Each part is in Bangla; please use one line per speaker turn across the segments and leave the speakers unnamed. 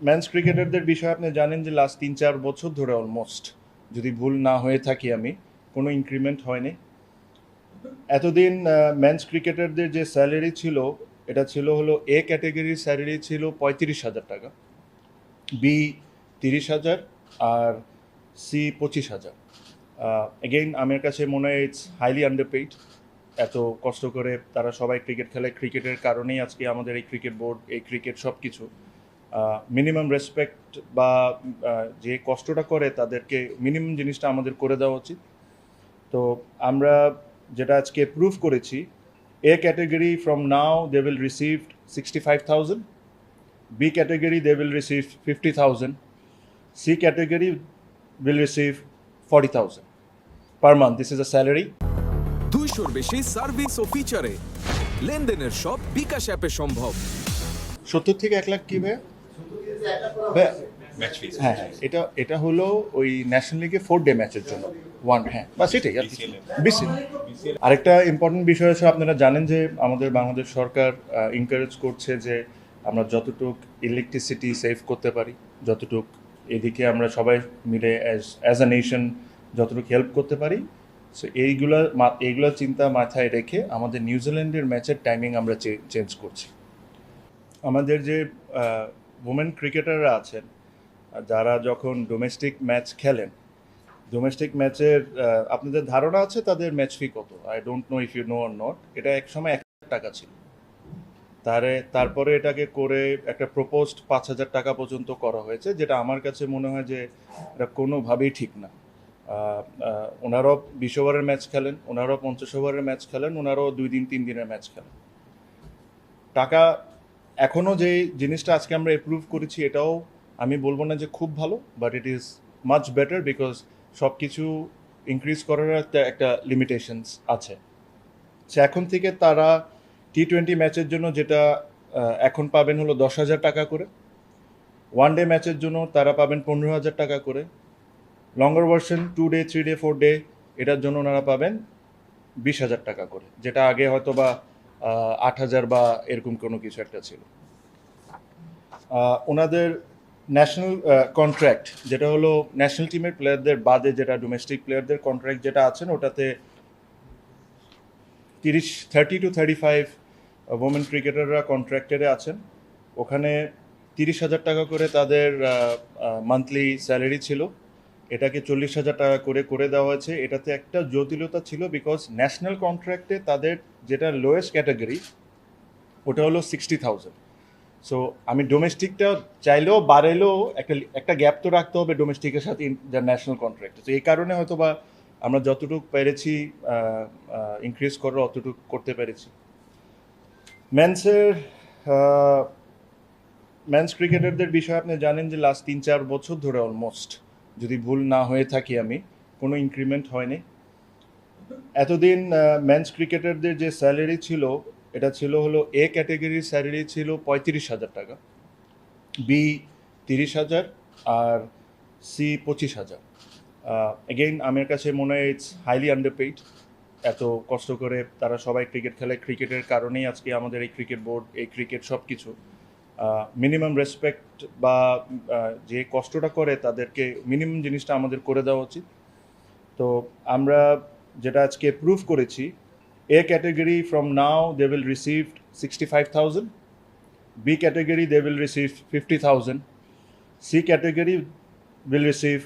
মেন্স ক্রিকেটারদের বিষয়ে আপনি জানেন যে লাস্ট 3-4 বছর ধরে অলমোস্ট, যদি ভুল না হয়ে থাকি আমি, কোনো ইনক্রিমেন্ট হয়নি। এতদিন মেন্স ক্রিকেটারদের যে স্যালারি ছিল, এটা ছিল হলো এ ক্যাটাগরির স্যালারি ছিল 35,000 টাকা, বি 30,000, আর সি 25,000। এগেইন আমার কাছে মনে হয় ইটস হাইলি আন্ডারপেইড। এত কষ্ট করে তারা সবাই ক্রিকেট খেলে, ক্রিকেটের কারণেই আজকে আমাদের এই ক্রিকেট বোর্ড, এই ক্রিকেট সব কিছু। মিনিমাম রেসপেক্ট বা যে কষ্টটা করে তাদেরকে মিনিমাম জিনিসটা আমাদের করে দেওয়া উচিত। তো আমরা যেটা আজকে প্রুভ করেছি, A category from now they will receive 65,000, B category they will receive 50,000, C category will receive 40,000 per month. This is a salary.
200-র বেশি সার্ভিস ও ফিচারে লেনদেনের সব বিকাশ অ্যাপে সম্ভব।
70 থেকে 1 লাখ কি ভাইয়া? ভাইয়া,
ম্যাচ ফিস।
হ্যাঁ হ্যাঁ, এটা হলো ওই ন্যাশনাল লিগে 4 ডে ম্যাচের জন্য হ্যাঁ, বাস এটাই আর
BCL
বিসিএল। আরেকটা ইম্পর্টেন্ট বিষয় হচ্ছে, আপনারা জানেন যে আমাদের বাংলাদেশ সরকার এনকারেজ করছে যে আমরা যতটুক ইলেকট্রিসিটি সেভ করতে পারি, যতটুক এদিকে আমরা সবাই মিলে অ্যাজ আ নেশন যতটুকু হেল্প করতে পারি। সো এইগুলা চিন্তা মাথায় রেখে আমাদের নিউজিল্যান্ডের ম্যাচের টাইমিং আমরা চেঞ্জ করছি। আমাদের যে ওমেন ক্রিকেটাররা আছেন, যারা যখন ডোমেস্টিক ম্যাচ খেলেন, ডোমেস্টিক ম্যাচের আপনাদের ধারণা আছে তাদের ম্যাচ ফি কত? I don't know if you know or not. এটা এক সময় 1,000 টাকা ছিল, তারপরে এটাকে করে একটা প্রপোজড 5,000 টাকা পর্যন্ত করা হয়েছে, যেটা আমার কাছে মনে হয় যে এটা কোনোভাবেই ঠিক না। ওনারাও 20 ওভারের ম্যাচ খেলেন, ওনারাও 50 ওভারের ম্যাচ খেলেন, ওনারাও 2 দিন 3 দিনের ম্যাচ খেলেন। টাকা এখনও যে জিনিসটা আজকে আমরা অ্যাপ্রুভ করেছি, এটাও আমি বলবো না যে খুব ভালো, but it is much better, because সব কিছু ইনক্রিজ করার একটা লিমিটেশনস আছে। সে এখন থেকে তারা T20 ম্যাচের জন্য যেটা এখন পাবেন হলো 10,000 টাকা করে, 1 ডে ম্যাচের জন্য তারা পাবেন 15,000 টাকা করে, লঙ্গার ভার্সন 2 ডে 3 ডে 4 ডে এটার জন্য ওনারা পাবেন 20,000 টাকা করে, যেটা আগে হয়তো বা 8,000 বা এরকম কোনো কিছু একটা ছিল। ওনাদের ন্যাশনাল কন্ট্রাক্ট যেটা হলো ন্যাশনাল টিমের প্লেয়ারদের বাদে, যেটা ডোমেস্টিক প্লেয়ারদের কন্ট্রাক্ট যেটা আছেন, ওটাতে 30 to 35 ওমেন ক্রিকেটাররা কন্ট্রাক্টারে আছেন। ওখানে 30,000 টাকা করে তাদের মান্থলি স্যালারি ছিল, এটাকে 40,000 টাকা করে করে দেওয়া হয়েছে। এটাতে একটা জটিলতা ছিল, বিকজ ন্যাশনাল কন্ট্রাক্টে তাদের যেটা লোয়েস্ট ক্যাটাগরি ওটা হলো 60,000। সো আমি ডোমেস্টিকটা চাইলেও বাড়াইলেও একটা গ্যাপ তো রাখতে হবে ডোমেস্টিকের সাথে যা ন্যাশনাল কন্ট্রাক্টে। তো এই কারণে হয়তো বা আমরা যতটুকু পেরেছি ইনক্রিজ করার অতটুকু করতে পেরেছি। মেন্স ক্রিকেটারদের বিষয়ে আপনি জানেন যে লাস্ট 3-4 বছর ধরে অলমোস্ট, যদি ভুল না হয়ে থাকি আমি, কোনো ইনক্রিমেন্ট হয়নি। এতদিন মেন্স ক্রিকেটারদের যে স্যালারি ছিল, এটা ছিল হলো এ ক্যাটাগরির স্যালারি ছিল 35,000 টাকা, বি 30,000, আর সি 25,000। এগেইন আমার কাছে মনে হয় ইটস হাইলি আন্ডারপেইড। এত কষ্ট করে তারা সবাই ক্রিকেট খেলে, ক্রিকেটের কারণেই আজকে আমাদের এই ক্রিকেট বোর্ড, এই ক্রিকেট সব কিছু। মিনিমাম রেসপেক্ট বা যে কষ্টটা করে তাদেরকে মিনিমাম জিনিসটা আমাদের করে দেওয়া উচিত। তো আমরা যেটা আজকে প্রুভ করেছি, A category from now they will receive 65,000, B category they will receive 50,000, C category will receive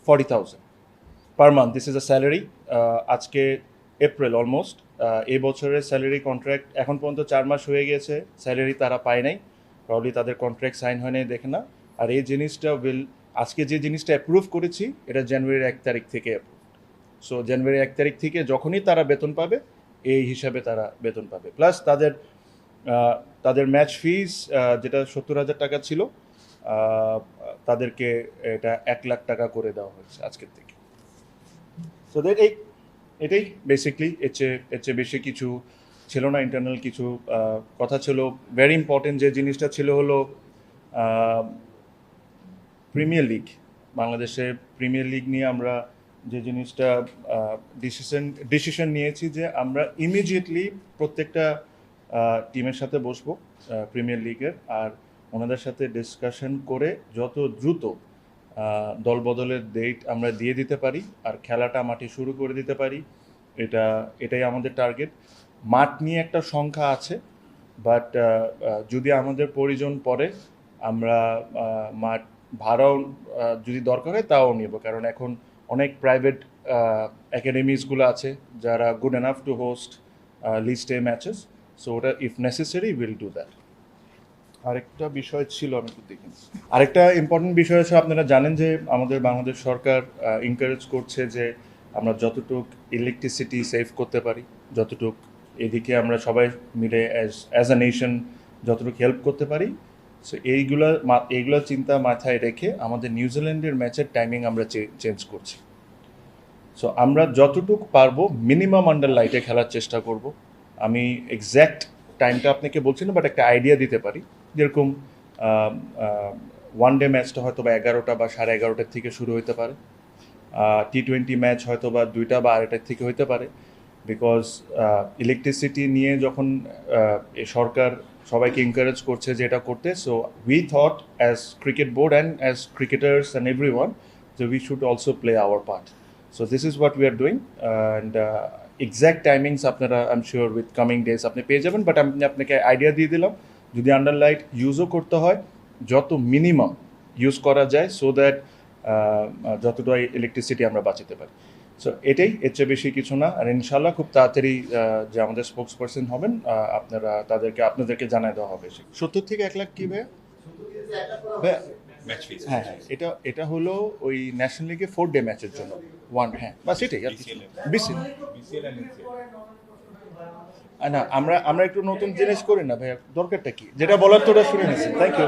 40,000 per month. This is a salary. আজকে এপ্রিল অলমোস্ট, এই বছরের স্যালারি কন্ট্রাক্ট এখন পর্যন্ত 4 মাস হয়ে গেছে, স্যালারি তারা পায় নাই, প্রবলি তাদের কন্ট্রাক্ট সাইন হয় নাই, দেখে না। আর এই জিনিসটা আজকে যে জিনিসটা অ্যাপ্রুভ করেছি, এটা জানুয়ারির 1 তারিখ থেকে অ্যাপ্রুভ। সো জানুয়ারি 1 তারিখ থেকে যখনই তারা বেতন পাবে, এই হিসাবে তারা বেতন পাবে। প্লাস তাদের ম্যাচ ফিস যেটা 70,000 টাকা ছিল, তাদেরকে এটা 1 লাখ টাকা করে দেওয়া হয়েছে আজকের থেকে। সো এটাই বেসিকলি, এর চেয়ে বেশি কিছু ছিল না। ইন্টারনাল কিছু কথা ছিল। ভেরি ইম্পর্টেন্ট যে জিনিসটা ছিল হলো প্রিমিয়ার লিগ। বাংলাদেশে প্রিমিয়ার লিগ নিয়ে আমরা যে জিনিসটা ডিসিশন নিয়েছি, যে আমরা ইমিডিয়েটলি প্রত্যেকটা টিমের সাথে বসবো প্রিমিয়ার লিগের, আর ওনাদের সাথে ডিসকাশন করে যত দ্রুত দলবদলের ডেট আমরা দিয়ে দিতে পারি আর খেলাটা মাঠে শুরু করে দিতে পারি, এটাই আমাদের টার্গেট। মাঠ নিয়ে একটা সংখ্যা আছে, বাট যদি আমাদের প্রয়োজন পড়ে আমরা মাঠ ভাড়াও যদি দরকার হয় তাও নেব, কারণ এখন অনেক প্রাইভেট একাডেমিজগুলো আছে যারা good enough to host list A matches, so ওটা if necessary will do that. আরেকটা বিষয় ছিল, আমি একটু দেখি, আরেকটা ইম্পর্টেন্ট বিষয় আছে, আপনারা জানেন যে আমাদের বাংলাদেশ সরকার এনকারেজ করছে যে আমরা যতটুক ইলেকট্রিসিটি সেভ করতে পারি, যতটুক এদিকে আমরা সবাই মিলে অ্যাজ আ নেশন যতটুকু হেল্প করতে পারি, সো এইগুলো চিন্তা মাথায় রেখে আমাদের নিউজিল্যান্ডের ম্যাচের টাইমিং আমরা চেঞ্জ করছি। সো আমরা যতটুকু পারবো মিনিমাম আন্ডার লাইটে খেলার চেষ্টা করব। আমি এক্স্যাক্ট টাইমটা আপনাকে বলছি না, বাট একটা আইডিয়া দিতে পারি, যেরকম ওয়ান ডে ম্যাচটা হয়তো বা 11টা বা 11:30 থেকে শুরু হতে পারে, T20 ম্যাচ হয়তো বা 2টা বা 2:30 থেকে হতে পারে, বিকজ ইলেকট্রিসিটি নিয়ে যখন এই সরকার সবাইকে এনকারেজ করছে যে এটা করতে, so we thought as cricket board and as cricketers and every one যে we should also play our part. So this is what we are doing, and exact timings আপনারা I am sure with coming days আপনি পেয়ে যাবেন, বাট আমি আপনাকে আইডিয়া দিয়ে দিলাম যদি আন্ডার লাইট ইউজও করতে হয় যত মিনিমাম ইউজ করা যায়, সো দ্যাট যতটা ইলেকট্রিসিটি আমরা বাঁচাতে পারি। সো এটাই, এর চেয়ে বেশি কিছু না। আর ইনশাল্লাহ খুব তাড়াতাড়ি যে আমাদের স্পোক্স পার্সন হবেন আপনাদেরকে জানাই দেওয়া হবে। 70 থেকে 1 লাখ কি ভাইয়া? হ্যাঁ হ্যাঁ, এটা হলো ওই ন্যাশনাল লিগে 4 ডে ম্যাচের জন্য হ্যাঁ বাস এটাই আর কিছু না। আমরা একটু নতুন জিনিস করি না ভাইয়া, দরকারটা কি, যেটা বলার তো ওটা শুনে নিচ্ছি। Thank you.